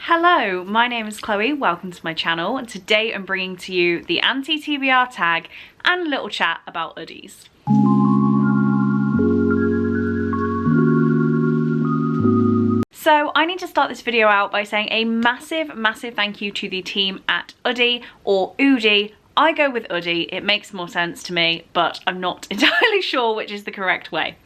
Hello, my name is Chloe, welcome to my channel, and today I'm bringing to you the anti-TBR tag and a little chat about Oodies. So I need to start this video out by saying a massive thank you to the team at Oodie, or Oodie. I go with Oodie, it makes more sense to me, but I'm not entirely sure which is the correct way.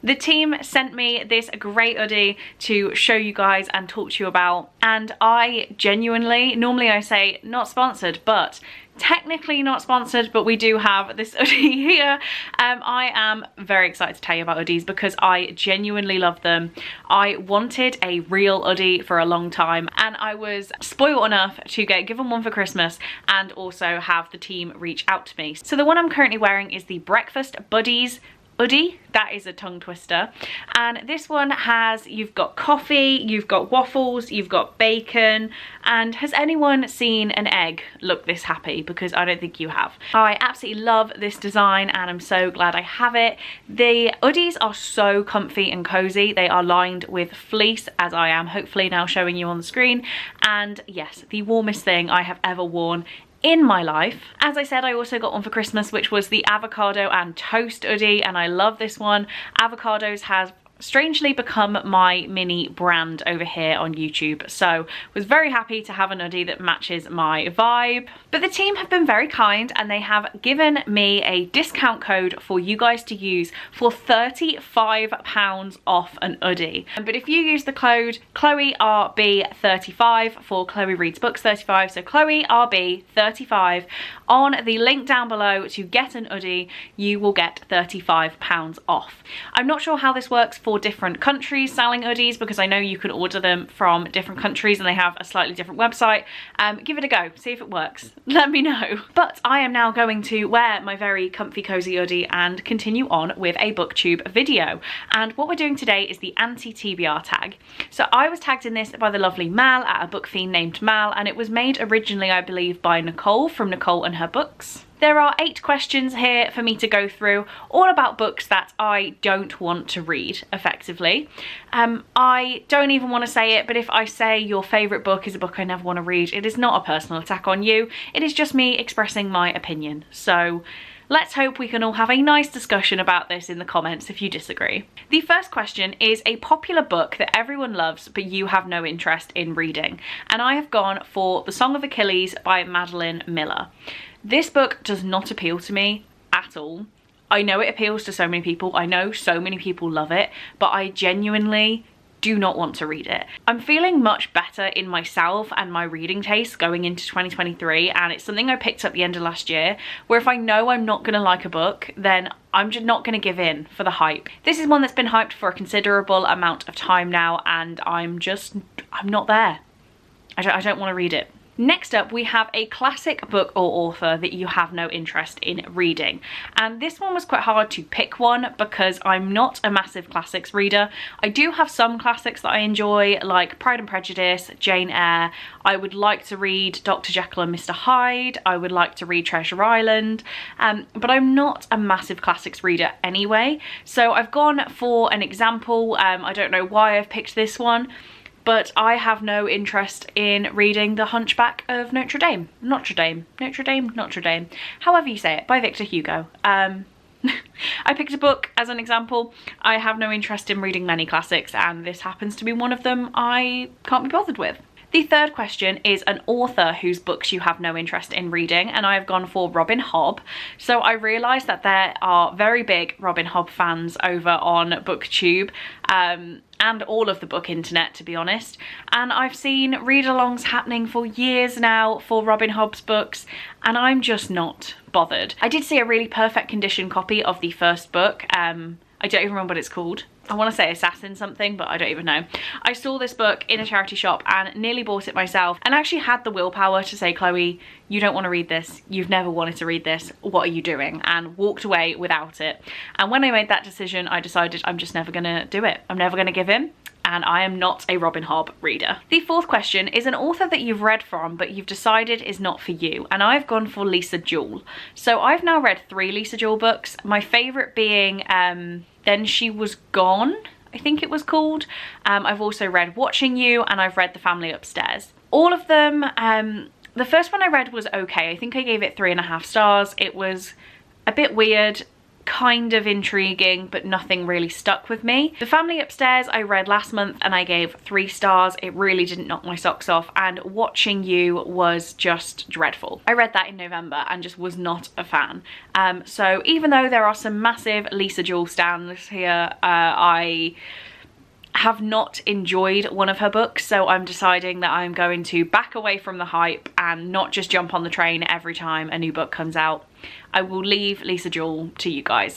The team sent me this great Oodie to show you guys and talk to you about, and I genuinely, normally I say not sponsored, but technically not sponsored, but we do have this Oodie here. I am very excited to tell you about Oodies because I genuinely love them. I wanted a real Oodie for a long time, and I was spoiled enough to get given one for Christmas and also have the team reach out to me. So the one I'm currently wearing is the Breakfast Buddies Oodie. That is a tongue twister. And this one has, you've got coffee, you've got waffles, you've got bacon, and has anyone seen an egg look this happy? Because I don't think you have. I absolutely love this design and I'm so glad I have it. The Oodies are so comfy and cozy. They are lined with fleece, as I am hopefully now showing you on the screen. And yes, the warmest thing I have ever worn in my life. As I said, I also got one for Christmas, which was the avocado and toast Oodie, and I love this one. Avocados has strangely become my mini brand over here on YouTube, so was very happy to have an Oodie that matches my vibe. But the team have been very kind and they have given me a discount code for you guys to use for £35 off an Oodie. But if you use the code ChloeRB35 for Chloe Reads Books 35, so ChloeRB35 on the link down below to get an Oodie, you will get £35 off. I'm not sure how this works for different countries selling Oodies, because I know you can order them from different countries and they have a slightly different website. Give it a go, see if it works, let me know. But I am now going to wear my very comfy cozy Oodie and continue on with a booktube video. And what we're doing today is the anti-TBR tag. So I was tagged in this by the lovely Mal at a book fiend named Mal, and it was made originally, I believe, by Nicole from Nicole and Her Books. There are 8 questions here for me to go through, all about books that I don't want to read, effectively. I don't even want to say it, but if I say your favourite book is a book I never want to read, it is not a personal attack on you. It is just me expressing my opinion. So let's hope we can all have a nice discussion about this in the comments if you disagree. The first question is a popular book that everyone loves but you have no interest in reading. And I have gone for The Song of Achilles by Madeline Miller. This book does not appeal to me at all. I know it appeals to so many people. I know so many people love it, but I genuinely do not want to read it. I'm feeling much better in myself and my reading taste going into 2023, and it's something I picked up the end of last year, where if I know I'm not gonna like a book, then I'm just not gonna give in for the hype. This is one that's been hyped for a considerable amount of time now, and I'm not there. I don't want to read it. Next up, we have a classic book or author that you have no interest in reading. And this one was quite hard to pick one because I'm not a massive classics reader. I do have some classics that I enjoy, like Pride and Prejudice, Jane Eyre. I would like to read Dr. Jekyll and Mr. Hyde. I would like to read Treasure Island. But I'm not a massive classics reader anyway. So I've gone for an example. I don't know why I've picked this one, but I have no interest in reading The Hunchback of Notre Dame. Notre Dame, however you say it, by Victor Hugo. I picked a book as an example. I have no interest in reading many classics, and this happens to be one of them I can't be bothered with. The third question is an author whose books you have no interest in reading, and I have gone for Robin Hobb. So I realised that there are very big Robin Hobb fans over on BookTube, and all of the book internet, to be honest. And I've seen read-alongs happening for years now for Robin Hobb's books, and I'm just not bothered. I did see a really perfect condition copy of the first book. I don't even remember what it's called. I want to say Assassin something, but I don't even know. I saw this book in a charity shop and nearly bought it myself, and actually had the willpower to say, Chloe, you don't want to read this. You've never wanted to read this. What are you doing? And walked away without it. And when I made that decision, I decided I'm just never going to do it. I'm never going to give in. And I am not a Robin Hobb reader. The fourth question is an author that you've read from but you've decided is not for you, and I've gone for Lisa Jewell. So I've now read 3 Lisa Jewell books, my favourite being Then She Was Gone. I think it was called. I've also read Watching You, and I've read The Family Upstairs. All of them, the first one I read was okay. I think I gave it 3.5 stars. It was a bit weird, kind of intriguing, but nothing really stuck with me. The Family Upstairs I read last month and I gave 3 stars. It really didn't knock my socks off, and Watching You was just dreadful. I read that in November and just was not a fan. So even though there are some massive Lisa Jewell stans here, I have not enjoyed one of her books, so I'm deciding that I'm going to back away from the hype and not just jump on the train every time a new book comes out. I will leave Lisa Jewell to you guys.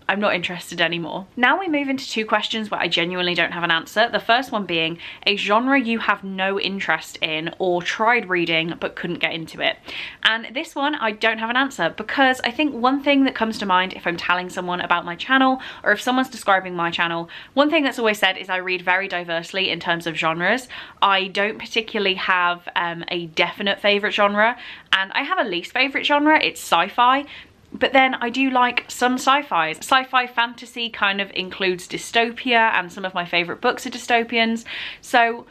I'm not interested anymore. Now we move into 2 questions where I genuinely don't have an answer. The first one being a genre you have no interest in or tried reading but couldn't get into it. And this one I don't have an answer, because I think one thing that comes to mind if I'm telling someone about my channel or if someone's describing my channel, one thing that's always said is I read very diversely in terms of genres. I don't particularly have a definite favourite genre, and I have a least favourite genre. It's sci-fi. But then I do like some sci-fis. Sci-fi fantasy kind of includes dystopia, and some of my favourite books are dystopians. So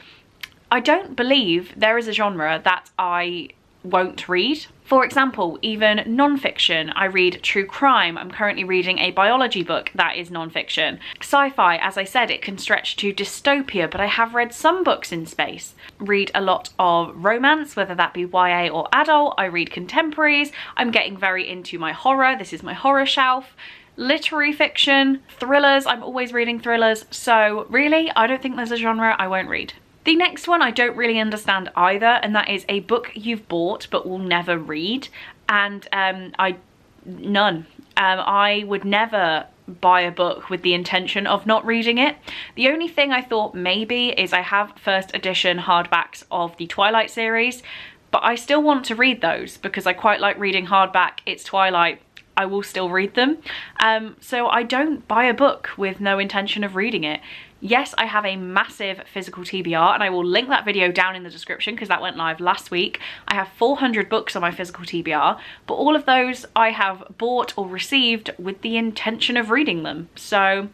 I don't believe there is a genre that I won't read. For example, even non-fiction. I read true crime. I'm currently reading a biology book that is non-fiction. Sci-fi, as I said, it can stretch to dystopia, but I have read some books in space. Read a lot of romance, whether that be YA or adult. I read contemporaries. I'm getting very into my horror. This is my horror shelf. Literary fiction, thrillers. I'm always reading thrillers. So really, I don't think there's a genre I won't read. The next one I don't really understand either, and that is a book you've bought but will never read. And none. I would never buy a book with the intention of not reading it. The only thing I thought maybe is I have first edition hardbacks of the Twilight series, but I still want to read those because I quite like reading hardback. It's Twilight. I will still read them. So I don't buy a book with no intention of reading it. Yes, I have a massive physical TBR, and I will link that video down in the description because that went live last week. I have 400 books on my physical TBR, but all of those I have bought or received with the intention of reading them. So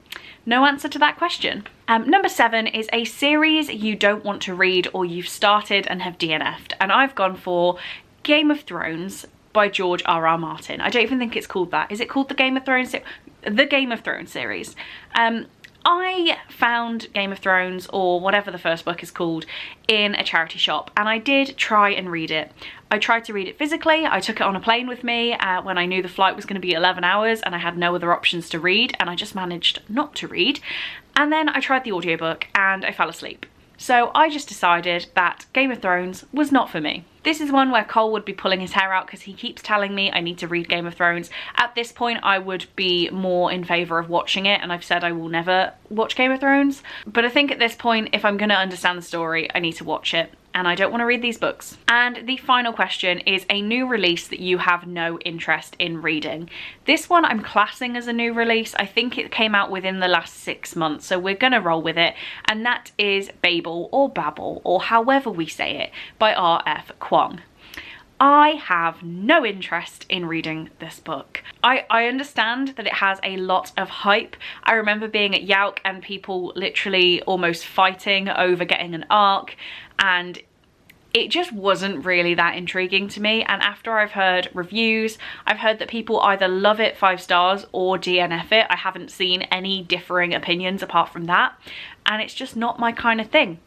no answer to that question. Number 7 is a series you don't want to read or you've started and have DNF'd, and I've gone for Game of Thrones by George R.R. Martin. I don't even think it's called that. Is it called the Game of Thrones? The Game of Thrones series. I found Game of Thrones, or whatever the first book is called, in a charity shop, and I did try and read it. I tried to read it physically. I took it on a plane with me when I knew the flight was going to be 11 hours and I had no other options to read, and I just managed not to read. And then I tried the audiobook and I fell asleep. So I just decided that Game of Thrones was not for me. This is one where Cole would be pulling his hair out because he keeps telling me I need to read Game of Thrones. At this point, I would be more in favour of watching it, and I've said I will never watch Game of Thrones. But I think at this point, if I'm going to understand the story, I need to watch it, and I don't want to read these books. And the final question is a new release that you have no interest in reading. This one I'm classing as a new release. I think it came out within the last 6 months, so we're going to roll with it, and that is Babel, or Babel, or however we say it, by R.F. Kuang. I have no interest in reading this book. I understand that it has a lot of hype. I remember being at Yauk and people literally almost fighting over getting an arc, and it just wasn't really that intriguing to me. And after I've heard reviews, I've heard that people either love it 5 stars or DNF it. I haven't seen any differing opinions apart from that, and it's just not my kind of thing.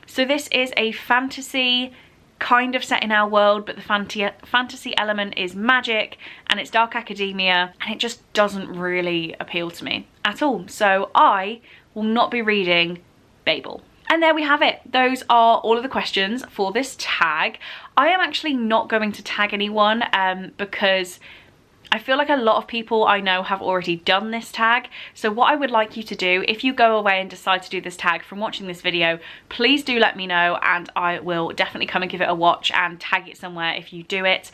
So this is a fantasy kind of set in our world, but the fantasy element is magic and it's dark academia, and it just doesn't really appeal to me at all. So I will not be reading Babel. And there we have it. Those are all of the questions for this tag. I am actually not going to tag anyone because I feel like a lot of people I know have already done this tag. So what I would like you to do, if you go away and decide to do this tag from watching this video, please do let me know, and I will definitely come and give it a watch and tag it somewhere if you do it.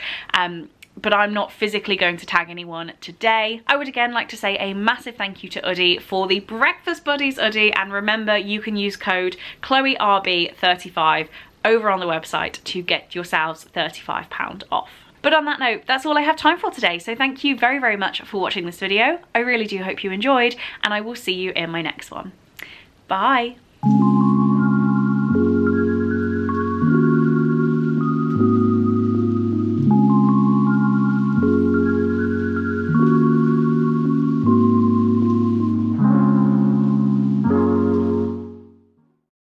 But I'm not physically going to tag anyone today. I would again like to say a massive thank you to Oodie for the Breakfast Buddies Oodie, and remember you can use code ChloeRB35 over on the website to get yourselves £35 off. But on that note, that's all I have time for today. So thank you very, very much for watching this video. I really do hope you enjoyed, and I will see you in my next one. Bye.